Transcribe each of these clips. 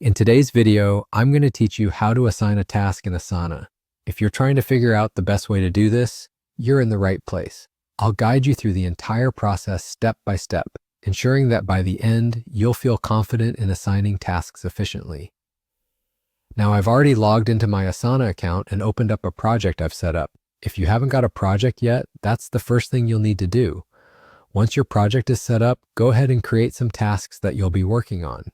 In today's video, I'm going to teach you how to assign a task in Asana. If you're trying to figure out the best way to do this, you're in the right place. I'll guide you through the entire process step by step, ensuring that by the end, you'll feel confident in assigning tasks efficiently. Now, I've already logged into my Asana account and opened up a project I've set up. If you haven't got a project yet, that's the first thing you'll need to do. Once your project is set up, go ahead and create some tasks that you'll be working on.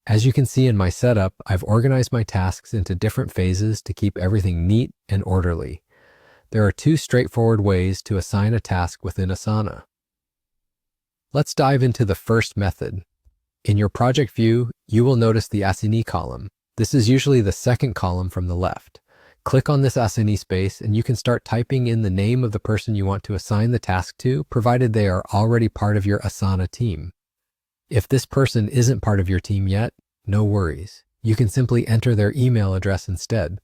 As you can see in my setup, I've organized my tasks into different phases to keep everything neat and orderly. There are two straightforward ways to assign a task within Asana. Let's dive into the first method. In your project view, you will notice the Asana column. This is usually the second column from the left. Click on this Asana space and you can start typing in the name of the person you want to assign the task to, provided they are already part of your Asana team. If this person isn't part of your team yet, no worries. You can simply enter their email address instead.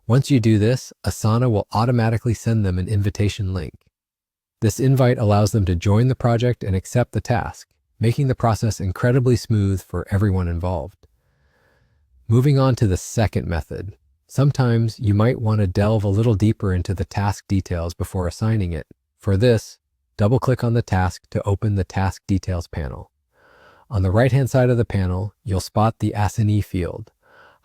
Once you do this, Asana will automatically send them an invitation link. This invite allows them to join the project and accept the task, making the process incredibly smooth for everyone involved. Moving on to the second method. Sometimes you might want to delve a little deeper into the task details before assigning it. For this, double-click on the task to open the Task Details panel. On the right-hand side of the panel, you'll spot the Asana field.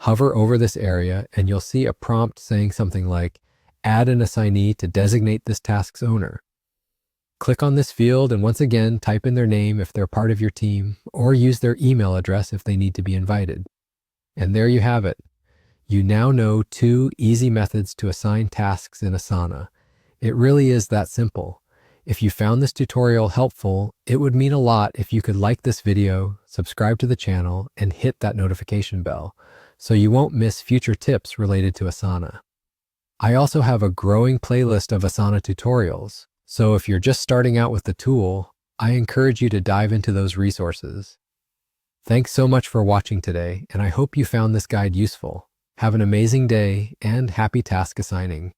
Hover over this area and you'll see a prompt saying something like, "Add an assignee to designate this task's owner." Click on this field and once again type in their name if they're part of your team, or use their email address if they need to be invited. And there you have it. You now know two easy methods to assign tasks in Asana. It really is that simple. If you found this tutorial helpful, it would mean a lot if you could like this video, subscribe to the channel, and hit that notification bell, so you won't miss future tips related to Asana. I also have a growing playlist of Asana tutorials, so if you're just starting out with the tool, I encourage you to dive into those resources. Thanks so much for watching today, and I hope you found this guide useful. Have an amazing day and happy task assigning.